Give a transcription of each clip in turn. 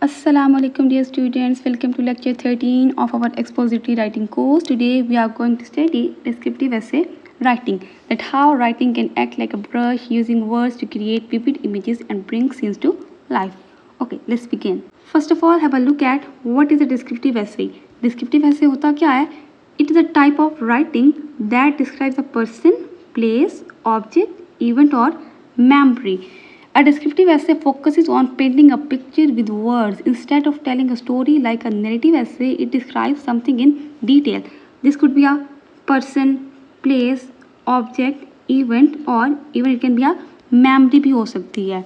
Assalamualaikum dear students, welcome to lecture 13 of our expository writing course. Today we are going to study descriptive essay writing, that how writing can act like a brush using words to create vivid images and bring scenes to life. Okay, let's begin. First of all, have a look at what is a descriptive essay. Descriptive essay होता क्या है? It is a type of writing that describes a person, place, object, event or memory. A descriptive essay focuses on painting a picture with words. Instead of telling a story like a narrative essay, it describes something in detail. This could be a person, place, object, event or even it can be a memory भी हो सकती है.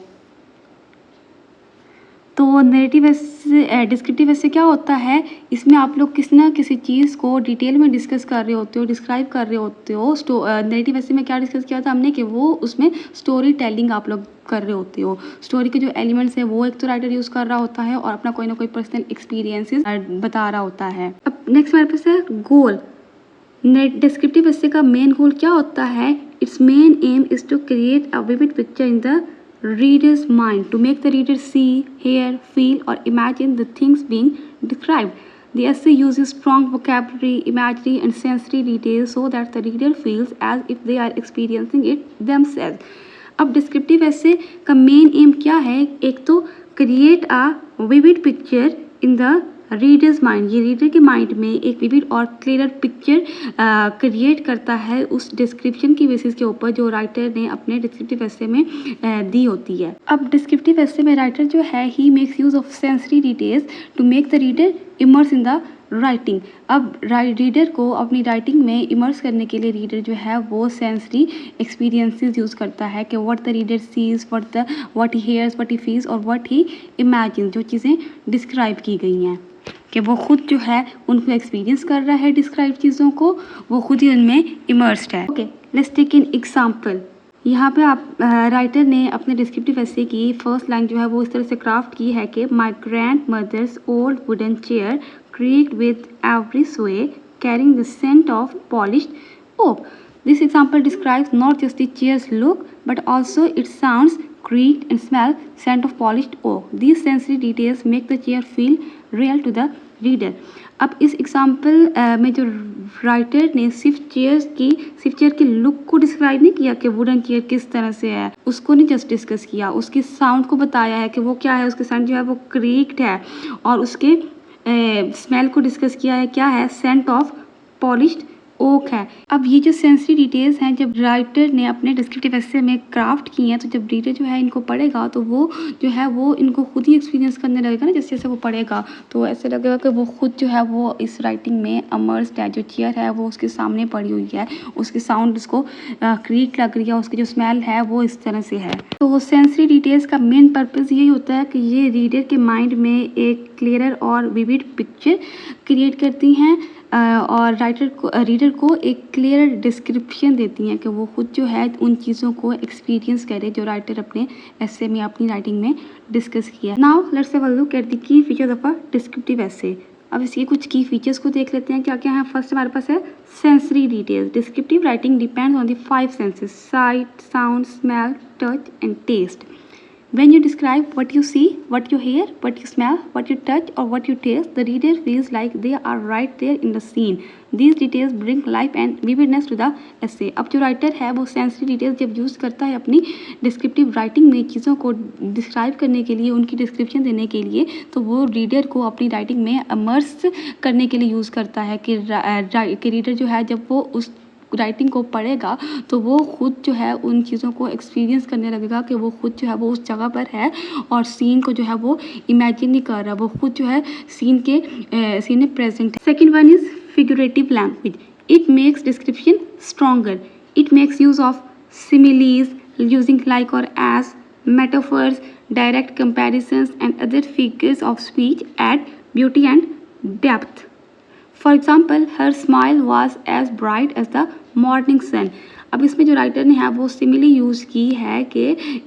तो narrative ऐसे descriptive essay क्या होता है, इसमें आप लोग किसी ना किसी चीज़ को डिटेल में डिस्कस कर रहे होते हो, डिस्क्राइब कर रहे होते हो. नरेटिव ऐसे में क्या डिस्कस किया था हमने कि वो उसमें स्टोरी टेलिंग आप लोग कर रहे होते हो. स्टोरी के जो एलिमेंट्स हैं वो एक तो राइटर यूज़ कर रहा होता है और अपना कोई ना कोई पर्सनल एक्सपीरियंसेस बता रहा होता है. अब नेक्स्ट हमारे पास है गोल. डिस्क्रिप्टिव ऐसे का मेन गोल क्या होता है? It's main aim is to create a vivid picture in the reader's mind, to make the reader see, hear, feel or imagine the things being described. The essay uses strong vocabulary, imagery and sensory details so that the reader feels as if they are experiencing it themselves. अब descriptive ऐसे का main M क्या है? एक तो create a vivid picture in the readers mind. ये reader के mind में एक विविड और क्लियर पिक्चर क्रिएट करता है उस डिस्क्रिप्शन की बेसिस के ऊपर जो राइटर ने अपने डिस्क्रिप्टिव ऐसे में दी होती है. अब डिस्क्रिप्टिव ऐसे में राइटर जो है he makes use of sensory details to make the reader immerse in the writing. अब रीडर को अपनी राइटिंग में इमर्स करने के लिए रीडर जो है वो सेंसरी एक्सपीरियंसेस यूज़ करता है कि what the reader sees, what he hears, what he feels और व्हाट ही इमेजिन. जो चीज़ें डिस्क्राइब की गई हैं कि वो खुद जो है उनको एक्सपीरियंस कर रहा है डिस्क्राइब चीज़ों को, वो खुद ही उनमें इमर्स्ड है. Okay, let's take an example. यहाँ पे आप राइटर ने अपने डिस्क्रिप्टिव ऐसे की फर्स्ट लाइन जो है वो इस तरह से क्राफ्ट की है कि my grandmother's old wooden chair creaked with every sway, carrying the scent of polished oak. This example describes not just the chair's look, but also its sounds, creaked and smell, scent of polished oak. These sensory details make the chair feel real to the reader. अब इस example में जो writer ने सिर्फ chair की look को describe नहीं किया कि वुडन चेयर किस तरह से है, उसको नहीं जस्ट डिस्कस किया, उसकी साउंड को बताया है कि वो क्या है, उसके साउंड जो है वो क्रीक्ड है और उसके स्मेल को डिस्कस किया है, क्या है, सेंट ऑफ पॉलिश्ड ओक है. अब ये जो सेंसरी डिटेल्स हैं जब राइटर ने अपने डिस्क्रिप्टिव ऐसे में क्राफ्ट की हैं तो जब रीडर जो है इनको पढ़ेगा तो वो जो है वो इनको खुद ही एक्सपीरियंस करने लगेगा ना. जैसे जैसे वो पढ़ेगा तो ऐसे लगेगा कि वो खुद जो है वो इस राइटिंग में अमर्स्ड है. जो चेयर है वो उसके सामने पड़ी हुई है, उसकी साउंड उसको क्रीक लग रही है, उसकी जो स्मेल है वो इस तरह से है. तो सेंसरी डिटेल्स का मेन पर्पज़ यही होता है कि ये रीडर के माइंड में एक क्लियर और विविड पिक्चर क्रिएट करती हैं और रीडर को एक क्लियर डिस्क्रिप्शन देती हैं कि वो खुद जो है उन चीज़ों को एक्सपीरियंस करे जो राइटर अपने ऐसे में अपनी राइटिंग में डिस्कस किया. Now let's have a look at the key features of a descriptive ऐसे. अब इसके कुछ की फीचर्स को देख लेते हैं क्या क्या है. फर्स्ट हमारे पास है sensory details. Descriptive writing depends on the 5 senses: sight, sound, smell, touch and taste. When you describe what you see, what you hear, what you smell, what you touch or what you taste, the reader feels like they are right there in the scene. These details bring life and vividness to the essay. अब जो writer है वो sensory details जब use करता है अपनी descriptive writing में चीज़ों को डिस्क्राइब करने के लिए, उनकी डिस्क्रिप्शन देने के लिए, तो वो रीडर को अपनी राइटिंग में इमर्स करने के लिए यूज़ करता है कि रीडर जो है जब वो उस राइटिंग को पढ़ेगा तो वो खुद जो है उन चीज़ों को एक्सपीरियंस करने लगेगा कि वो खुद जो है वो उस जगह पर है और सीन को जो है वो इमेजिन नहीं कर रहा, वो खुद जो है सीन में प्रेजेंट है. Second one is figurative language. It makes description stronger. It makes use of similes using like और as, metaphors, direct comparisons and other figures of speech add beauty and depth. For example, her smile was as bright as the morning sun. अब इसमें जो writer ने है वो simile use की है कि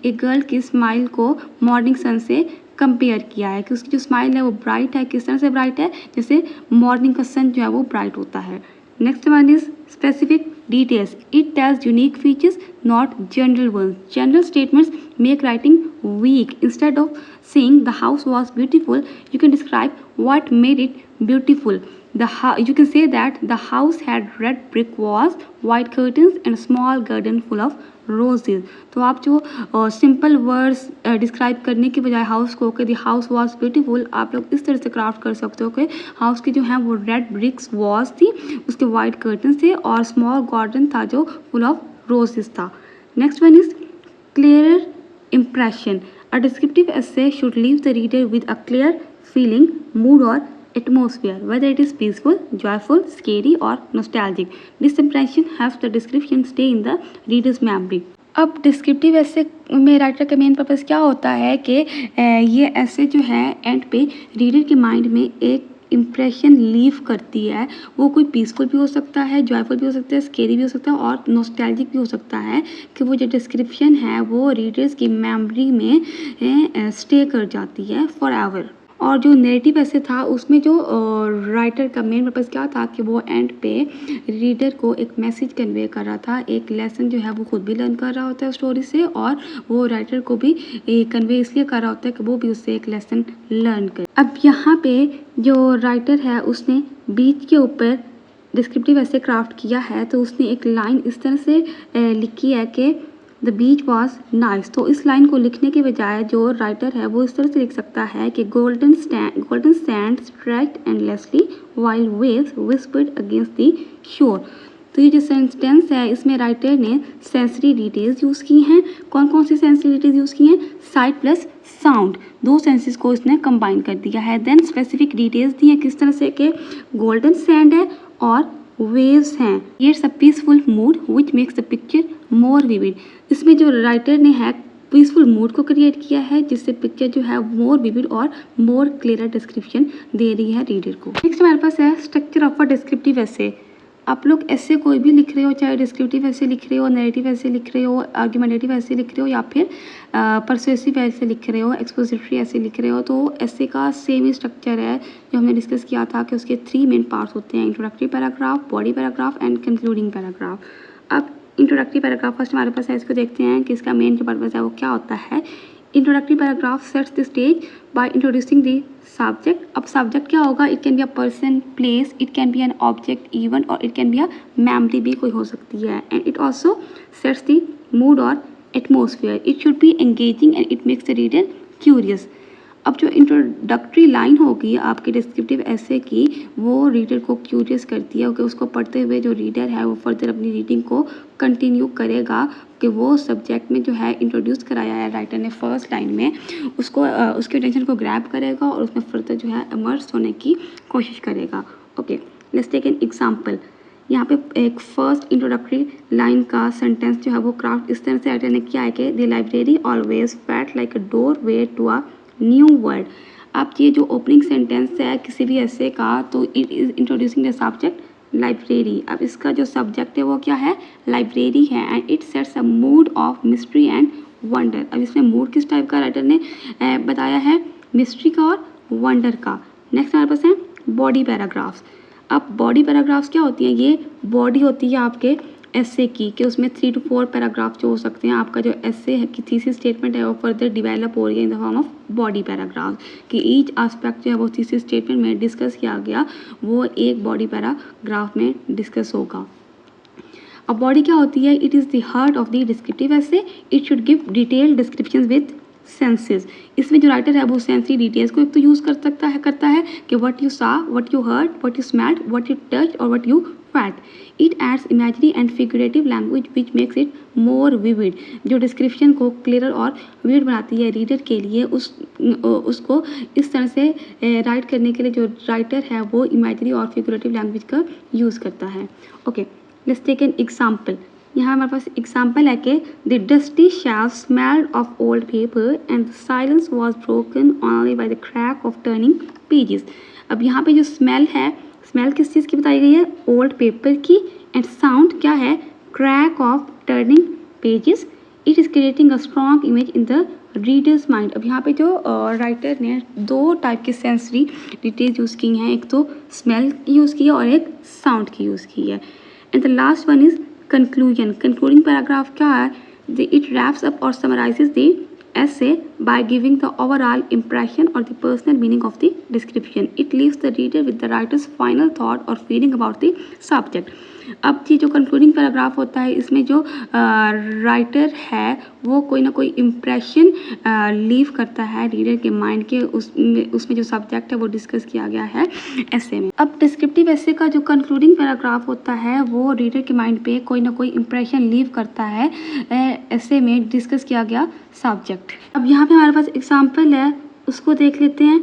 एक गर्ल की स्माइल को मॉर्निंग सन से कंपेयर किया है कि उसकी जो स्माइल है वो ब्राइट है. किस तरह से ब्राइट है? जैसे मॉर्निंग का सन जो है वो ब्राइट होता है. Next one is specific details. It tells unique features, not general ones. General statements make writing weak. Instead of saying the house was beautiful, you can describe what made it beautiful. You can say that the house had red brick walls, white curtains and a small garden full of roses. तो आप जो simple words describe करने के बजाय house को कि the house was beautiful, आप लोग इस तरह से क्राफ्ट कर सकते हो कि हाउस की जो है वो रेड ब्रिक्स वॉल्स थी, उसके वाइट कर्टन थे और स्मॉल गार्डन था जो फुल ऑफ रोजेस था. Next one is clear impression. A descriptive essay should leave the reader with a clear feeling, mood or atmosphere, whether it is peaceful, joyful, scary or nostalgic. This impression helps the description stay in the reader's memory. अब descriptive ऐसे में writer का main purpose क्या होता है कि ये ऐसे जो है एंड पे रीडर के माइंड में एक इम्प्रेशन लीव करती है. वो कोई पीसफुल भी हो सकता है, जॉयफुल भी हो सकता है, स्केरी भी हो सकता है और नॉस्टैल्जिक भी हो सकता है कि वो जो डिस्क्रिप्शन है वो रीडर्स की मेमोरी में स्टे कर जाती है फॉर एवर. और जो नैरेटिव ऐसे था उसमें जो राइटर का मेन पर्पज़ क्या था कि वो एंड पे रीडर को एक मैसेज कन्वे कर रहा था, एक लेसन जो है वो खुद भी लर्न कर रहा होता है स्टोरी से और वो राइटर को भी कन्वे इसलिए कर रहा होता है कि वो भी उससे एक लेसन लर्न करे. अब यहाँ पे जो राइटर है उसने बीच के ऊपर डिस्क्रिप्टिव ऐसे क्राफ्ट किया है तो उसने एक लाइन इस तरह से लिखी है कि द बीच वॉज नाइस. तो इस लाइन को लिखने के बजाय जो राइटर है वो इस तरह से लिख सकता है कि golden sand stretched endlessly while waves whispered against the shore. तो ये जो सेंटेंस है इसमें राइटर ने सेंसरी डिटेल्स यूज़ की हैं. कौन कौन सी सेंसरी डिटेल्स यूज़ की हैं? साइट प्लस साउंड, दो सेंसेस को इसने कंबाइन कर दिया है. देन स्पेसिफिक डिटेल्स दी हैं किस तरह से कि गोल्डन सैंड है और वेव्स हैं. It's a peaceful mood which makes the picture more vivid. इसमें जो राइटर ने है पीसफुल मूड को क्रिएट किया है जिससे पिक्चर जो है मोर विविड और मोर क्लियर डिस्क्रिप्शन दे रही है रीडर को. नेक्स्ट हमारे पास है स्ट्रक्चर ऑफ अ डिस्क्रिप्टिव ऐसे. आप लोग ऐसे कोई भी लिख रहे हो, चाहे डिस्क्रिप्टिव ऐसे लिख रहे हो, नैरेटिव ऐसे लिख रहे हो, आर्गुमेंटेटिव ऐसे लिख रहे हो या फिर परसुएसिव ऐसे लिख रहे हो, एक्सपोजिटरी ऐसे लिख रहे हो, तो ऐसे का सेम ही स्ट्रक्चर है जो हमने डिस्कस किया था कि उसके 3 मेन पार्ट्स होते हैं, introductory paragraph, body paragraph and concluding paragraph. अब इंट्रोडक्टरी पैराग्राफ फर्स्ट हमारे पास है, इसको देखते हैं कि इसका मेन जो पर्पज़ है वो क्या होता है. Introductory paragraph sets the stage by introducing the subject. अब सब्जेक्ट क्या होगा? It can be a person, place, it can be an object, event और it can be a memory भी कोई हो सकती है. And it also sets the mood और atmosphere. It should be engaging and it makes the reader curious. अब जो introductory line होगी आपके डिस्क्रिप्टिव ऐसे की वो रीडर को क्यूरियस करती है कि उसको पढ़ते हुए जो रीडर है वो फर्दर अपनी रीडिंग को कंटिन्यू करेगा कि वो सब्जेक्ट में जो है इंट्रोड्यूस कराया है राइटर ने फर्स्ट लाइन में, उसको उसके अटेंशन को ग्रैब करेगा और उसमें फर्दर जो है इमर्स होने की कोशिश करेगा. Okay, let's take an example. यहाँ पे एक फर्स्ट इंट्रोडक्टरी लाइन का सेंटेंस जो है वो क्राफ्ट इस तरह से राइटर ने किया है कि the library always felt like a doorway to a new world. अब ये जो ओपनिंग सेंटेंस है किसी भी ऐसे का तो it is introducing the subject library. अब इसका जो सब्जेक्ट है वो क्या है? लाइब्रेरी है. And it sets a mood off mystery and wonder. अब इसमें मूड किस टाइप का राइटर ने बताया है? मिस्ट्री का और वंडर का. नेक्स्ट हमारे पास है बॉडी पैराग्राफ्स. अब बॉडी पैराग्राफ्स क्या होती हैं? ये बॉडी होती है आपके ऐसे की कि उसमें 3 to 4 पैराग्राफ जो हो सकते हैं. आपका जो ऐसे है कि थीसिस स्टेटमेंट है वो फर्दर डिवेलप हो रही है in the form of body paragraph कि ईच एस्पेक्ट जो है वो थीसिस स्टेटमेंट में डिस्कस किया गया वो एक बॉडी पैराग्राफ में डिस्कस होगा. अब बॉडी क्या होती है? It is the heart of the descriptive essay. It should give detailed description with senses. इसमें जो राइटर है वो सेंसरी डिटेल्स को एक तो यूज़ करता है कि what you saw, what you heard, what you smelled, what you touch और what you felt. It adds imagery and figurative language which makes it more vivid. जो डिस्क्रिप्शन को क्लियर और विविड बनाती है रीडर के लिए उसको इस तरह से राइट करने के लिए जो राइटर है वो इमेजरी और फिगरेटिव लैंग्वेज का यूज़ करता है. Okay, let's take an example. यहाँ हमारे पास एग्जाम्पल है कि the dusty shelf smelled of old paper and the silence was broken only by the crack of turning pages. अब यहाँ पे जो स्मेल है, स्मेल किस चीज़ की बताई गई है? ओल्ड पेपर की. एंड साउंड क्या है? Crack of turning pages. It is creating a strong image in the readers mind. अब यहाँ पे जो राइटर ने 2 टाइप की सेंसरी डिटेल्स यूज़ की हैं, एक तो स्मेल की यूज़ की है और एक साउंड की यूज़ की है. And the last one is conclusion. Concluding paragraph क्या है? इट रैप्स अप और summarises the essay by giving the overall impression or the personal meaning of the description. It leaves the reader with the writer's final thought or feeling about the subject. अब ये जो concluding paragraph होता है इसमें जो writer है वो कोई ना कोई इम्प्रेशन लीव करता है रीडर के माइंड के, उसमें जो सब्जेक्ट है वो डिस्कस किया गया है ऐसे में। अब डिस्क्रिप्टिव ऐसे का जो कंक्लूडिंग पैराग्राफ होता है वो रीडर के माइंड पे कोई ना कोई इम्प्रेशन लीव करता है ऐसे में डिस्कस किया गया सब्जेक्ट। अब यहाँ पे हमारे पास एग्जाम्पल है, उसको देख लेते हैं।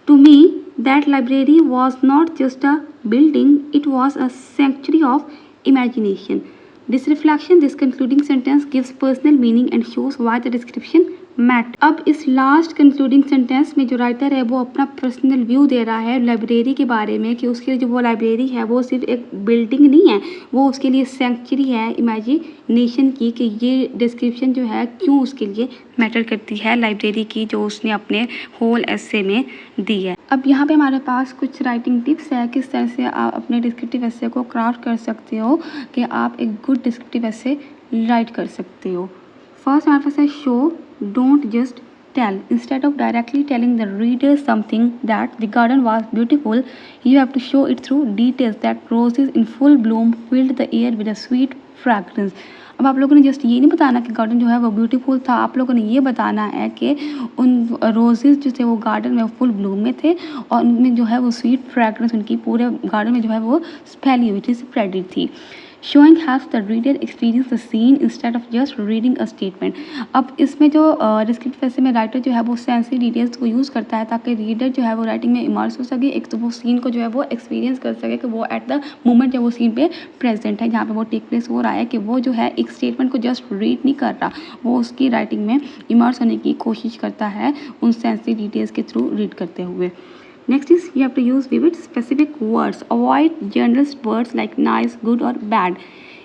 To me that library was not just a building, it was a sanctuary of imagination. This reflection, this concluding sentence gives personal meaning and shows why the description matter. अब इस लास्ट कंक्लूडिंग सेंटेंस में जो writer है वो अपना personal view दे रहा है library के बारे में कि उसके लिए जो वो लाइब्रेरी है वो सिर्फ एक बिल्डिंग नहीं है, वो उसके लिए सेंचुरी है इमेजिनेशन की, कि ये डिस्क्रिप्शन जो है क्यों उसके लिए मैटर करती है लाइब्रेरी की जो उसने अपने होल एसे में दी है। अब यहाँ पे हमारे पास कुछ राइटिंग टिप्स है किस तरह से आप अपने डिस्क्रिप्टिव एसे को क्राफ्ट कर सकते हो कि आप एक गुड डिस्क्रिप्टिव एसे राइट कर सकते हो। फर्स्ट हमारे पास है show, don't just tell. Instead of directly telling the reader something that the garden was beautiful, you have to show it through details that roses in full bloom filled the air with a sweet fragrance. अब आप लोगों ने just ये नहीं बताना कि garden जो है वो ब्यूटीफुल था, आप लोगों ने ये बताना है कि उन रोजेज़ जो थे वो गार्डन में फुल ब्लूम में थे और उनमें जो है वो स्वीट फ्रेगरेंस उनकी पूरे गार्डन में जो है वो फैली हुई थी, स्प्रेडेड थी। Showing helps the reader experience the scene instead of just reading a statement. अब इसमें जो डिस्क्रिप्टिव एसे में राइटर जो है वो सेंसरी डिटेल्स को यूज़ करता है ताकि रीडर जो है वो राइटिंग में इमर्स हो सके, एक तो वो सीन को जो है वो एक्सपीरियंस कर सके कि वो एट द मोमेंट जब वो सीन पे प्रेजेंट है जहाँ पे वो टेक प्लेस हो रहा है, कि वो जो है एक स्टेटमेंट को जस्ट रीड नहीं कर रहा, वो उसकी राइटिंग में इमर्स होने की कोशिश करता है उन सेंसरी डिटेल्स के थ्रू रीड करते हुए। Next is you have to use vivid specific words. Avoid general words like nice, good or bad.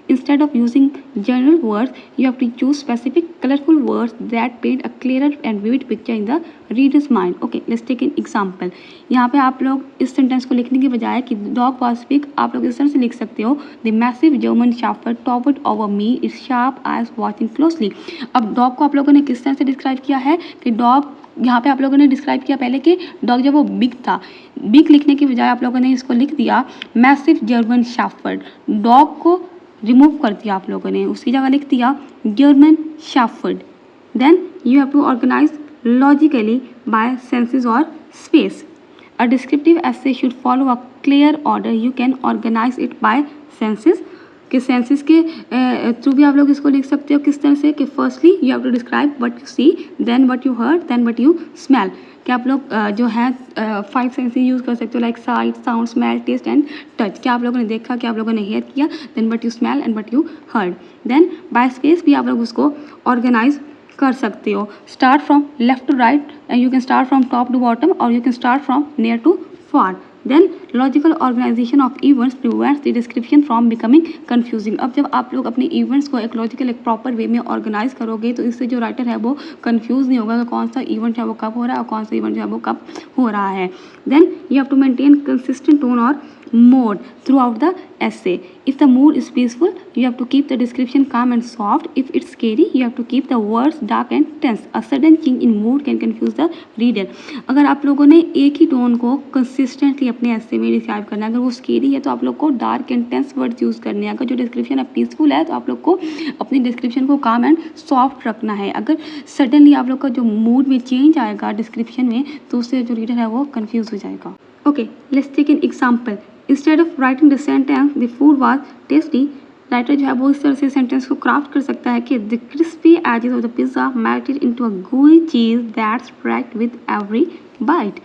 Instead of using general words, you have to choose specific colorful words that paint a clearer and vivid picture in the reader's mind. Okay, let's take an example. यहाँ पे आप लोग इस sentence को लिखने के बजाय कि dog was big, आप लोग इस तरह से लिख सकते हो The massive German shepherd towered over me, its sharp eyes watching closely. अब dog को आप लोगों ने किस तरह से डिस्क्राइब किया है कि dog, यहाँ पे आप लोगों ने डिस्क्राइब किया पहले कि डॉग जब वो बिग था, बिग लिखने की बजाय आप लोगों ने इसको लिख दिया मैसिव जर्मन शेफर्ड। डॉग को रिमूव कर दिया आप लोगों ने, उसकी जगह लिख दिया German shepherd. Then you have to organise logically by senses और space. A descriptive essay should follow a clear order, you can organise it by senses, कि सेंसेस के थ्रू भी आप लोग इसको लिख सकते हो किस तरह से कि firstly you have to describe what you see, then what you heard, then what you smell, कि आप लोग जो है 5 सेंसेस यूज़ कर सकते हो like sight, sound, smell, taste and touch. क्या आप लोगों ने देखा, क्या आप लोगों ने हेयर किया, then what you smell and what you heard. Then by space भी आप लोग उसको ऑर्गेनाइज कर सकते हो, start from left to right and you can start from top to bottom और you can start from near to far. Then logical organization of events prevents the description from becoming confusing. अब जब आप लोग अपने events को एक logical एक proper way में organize करोगे तो इससे जो writer है वो confuse नहीं होगा कि कौन सा event है वो कब हो रहा है और कौन सा event है वो कब हो रहा है। Then you have to maintain consistent tone or mode throughout the essay. If the mood is peaceful, you have to keep the description calm and soft. If it's scary, you have to keep the words dark and tense. A sudden change in mood can confuse the reader. अगर आप लोगों ने एक ही tone को consistently अपने ऐसे में describe करना है, अगर वो स्केरी है तो आप लोग को dark and tense words use करने हैं, अगर जो डिस्क्रिप्शन है पीसफुल है तो आप लोग को अपनी डिस्क्रिप्शन को काम एंड सॉफ्ट रखना है। अगर सडनली आप लोग का जो मूड में चेंज आएगा डिस्क्रिप्शन में तो उससे जो रीडर है वो कन्फ्यूज़ हो जाएगा। Okay, let's take an example. Instead of writing the sentence the food was tasty, writer जो है वो इस तरह से सेंटेंस को क्राफ्ट कर सकता है कि the crispy edges of the pizza melted into a gooey cheese that's cracked with every bite.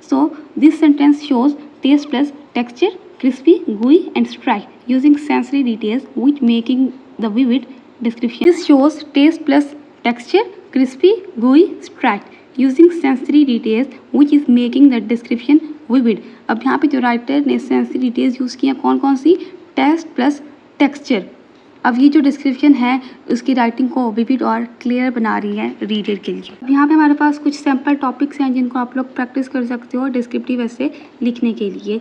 So this sentence shows taste plus texture, crispy, gooey and strike using sensory details which making the vivid description. This shows taste plus texture, crispy, gooey, strike using sensory details which is making the description vivid. अब यहाँ पे जो writer ने sensory details use किया कौन कौन सी, test plus texture. अब ये जो डिस्क्रिप्शन है उसकी राइटिंग को विविड और क्लियर बना रही है रीडर के लिए। अब यहाँ पे हमारे पास कुछ सैम्पल टॉपिक्स हैं जिनको आप लोग प्रैक्टिस कर सकते हो डिस्क्रिप्टिव ऐसे लिखने के लिए।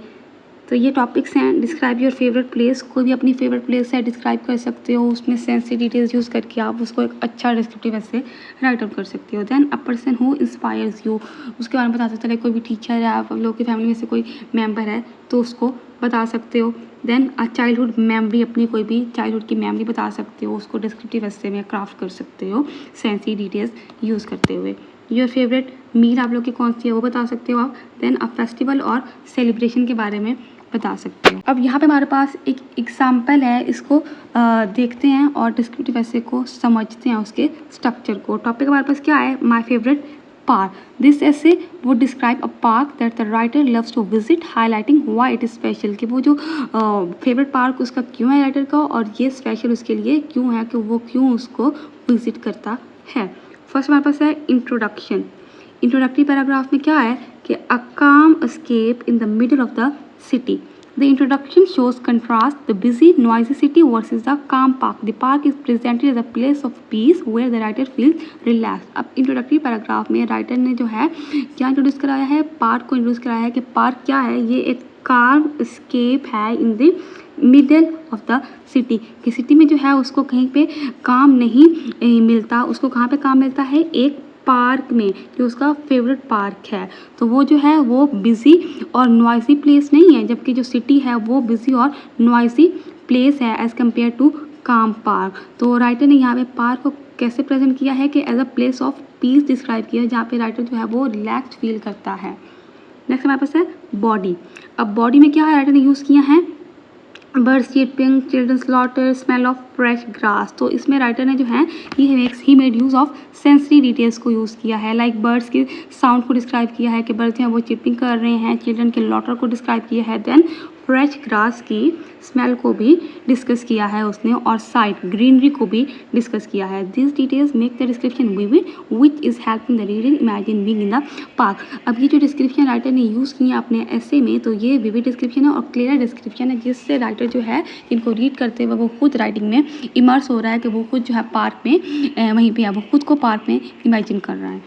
तो ये टॉपिक्स हैं। डिस्क्राइब योर फेवरेट प्लेस, कोई भी अपनी फेवरेट प्लेस है डिस्क्राइब कर सकते हो, उसमें सेंस डिटेल्स यूज़ करके आप उसको एक अच्छा डिस्क्रिप्टिव ऐसे राइट डाउन कर सकते हो। Then a person who inspires you, उसके बारे में बता सकते हो, कोई भी टीचर है, आप लोग की फैमिली में से कोई मेम्बर है तो उसको बता सकते हो। देन अ चाइल्डहुड मेमोरी, अपनी कोई भी चाइल्डहुड की मेमोरी बता सकते हो, उसको डिस्क्रिप्टिव ऐसे में क्राफ्ट कर सकते हो सेंसी डिटेल्स यूज़ करते हुए। योर फेवरेट मील आप लोग की कौन सी है वो बता सकते हो आप। देन अ फेस्टिवल और सेलिब्रेशन के बारे में बता सकते हो। अब यहाँ पे हमारे पास एक एग्जाम्पल है, इसको देखते हैं और डिस्क्रिप्टिव ऐसे को समझते हैं, उसके स्ट्रक्चर को। टॉपिक हमारे पास क्या है, my favourite park. This essay would describe a park that the writer loves to visit, highlighting why it is special. कि वो जो फेवरेट पार्क उसका क्यों है राइटर का, और ये स्पेशल उसके लिए क्यों है, कि वो क्यों उसको विजिट करता है। फर्स्ट हमारे पास है इंट्रोडक्शन। इंट्रोडक्टरी पैराग्राफ में क्या है कि अ काम escape in the middle of the city. The introduction shows contrast the busy, noisy city versus the calm park. The park is presented as a place of peace where the writer feels relaxed. अब introductory paragraph में writer ने जो है क्या introduce कराया है, park को introduce कराया है कि पार्क क्या है, ये एक calm escape है in the middle of the city, कि सिटी में जो है उसको कहीं पे काम नहीं मिलता, उसको कहाँ पे काम मिलता है, एक पार्क में, कि उसका फेवरेट पार्क है। तो वो जो है वो बिज़ी और नॉइसी प्लेस नहीं है, जबकि जो सिटी है वो बिज़ी और नॉइसी प्लेस है एज़ कम्पेयर टू काम पार्क। तो राइटर ने यहाँ पे पार्क को कैसे प्रेजेंट किया है कि as a place of peace describe किया है, जहाँ पे राइटर जो है वो रिलैक्स फील करता है। नेक्स्ट हमारे पास है बॉडी। अब बॉडी में क्या है, राइटर ने यूज़ किया है birds cheeping, children laughter, smell of fresh grass. तो इसमें राइटर ने जो है ही made use of sensory details को यूज़ किया है, लाइक बर्ड्स के साउंड को डिस्क्राइब किया है कि बर्ड्स हैं वो चिपिंग कर रहे हैं, चिल्ड्रन के लॉटर को डिस्क्राइब किया है, देन फ्रेश ग्रास की स्मेल को भी डिस्कस किया है उसने, और साइड ग्रीनरी को भी डिस्कस किया है। This details make the description vivid which is helping the reader imagine being in the park. अब ये जो डिस्क्रिप्शन राइटर ने यूज़ किया अपने ऐसे में, तो ये विविड डिस्क्रिप्शन है और क्लियर डिस्क्रिप्शन है, जिससे राइटर जो है इनको रीड करते हुए वो खुद राइटिंग में इमर्स हो रहा है, कि वो खुद जो है पार्क में वहीं पे है, वो खुद को पार्क में इमेजिन कर रहा है।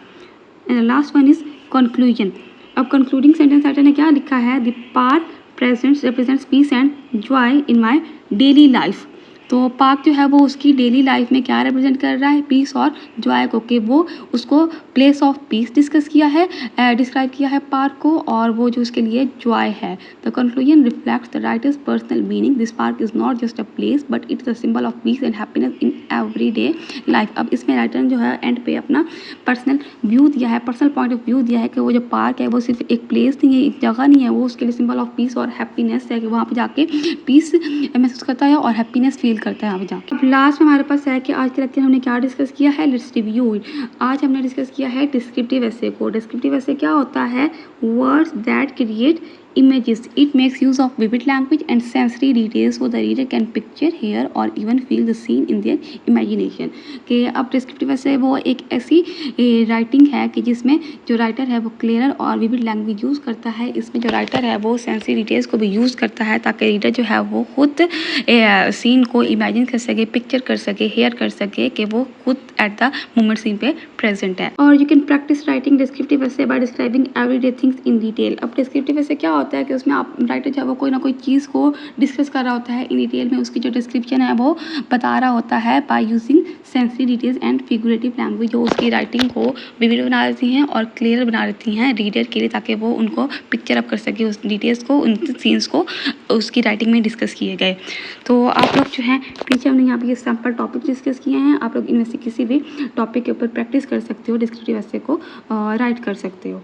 And last one is conclusion. अब कंक्लूडिंग सेंटेंस राइटर ने क्या लिखा है, the park represents peace and joy in my daily life. तो पार्क जो है वो उसकी डेली लाइफ में क्या रिप्रेजेंट कर रहा है, पीस और जॉय को, कि वो उसको प्लेस ऑफ पीस डिस्कस किया है, डिस्क्राइब किया है पार्क को, और वो जो उसके लिए जॉय है। The conclusion reflects the writers personal meaning, this park is not just a place but it's a symbol of peace and happiness in every day life. अब इसमें राइटर ने जो है एंड पे अपना पर्सनल व्यू दिया है, पर्सनल पॉइंट ऑफ व्यू दिया है, कि वो जो पार्क है वो सिर्फ एक प्लेस नहीं है, एक जगह नहीं है, वो उसके लिए सिंबल ऑफ पीस और हैप्पीनेस है, कि वहाँ पे जाके पीस महसूस करता है और हैप्पीनेस फील करता है यहाँ पे जाके। अब लास्ट में हमारे पास है कि आज के लेक्चर हमने क्या डिस्कस किया है, लेट्स रिव्यू इट। आज हमने डिस्कस किया है डिस्क्रिप्टिव एसे को। डिस्क्रिप्टिव एसे क्या होता है, words that create images. It makes use of vivid language and sensory details so the reader can picture, hear or even feel the scene in their imagination. कि अब डिस्क्रिप्टिव ऐसे वो एक ऐसी राइटिंग है कि जिसमें जो राइटर है वो क्लियर और विविड लैंग्वेज यूज़ करता है। इसमें जो राइटर है वो सेंसरी डिटेल्स को भी यूज़ करता है, ताकि रीडर जो है वो खुद सीन को इमेजिन कर सके, पिक्चर कर सके, हेयर कर सके, कि वो खुद एट द मोमेंट सीन पे प्रेजेंट है। और you can practise writing descriptive essay by describing everyday things in detail. अब डिस्क्रिप्टिव ऐसे क्या होता है कि उसमें आप राइटर जो है वो कोई ना कोई चीज़ को डिस्कस कर रहा होता है इन डिटेल में, उसकी जो डिस्क्रिप्शन है वो बता रहा होता है by using sensory details and figurative language, जो उसकी राइटिंग को विविड बना देती हैं और क्लियर बना देती हैं रीडर के लिए, ताकि वो उनको पिक्चर अप कर सके, उस डिटेल्स को, उन सीन्स को उसकी राइटिंग में डिस्कस किए गए। तो आप लोग जो हैं पीछे हमने यहाँ पे ये सैम्पल टॉपिक डिस्कस किए हैं, आप लोग इनमें से किसी भी टॉपिक के ऊपर प्रैक्टिस कर सकते हो, डिस्क्रिप्टिव ऐसे को राइट कर सकते हो।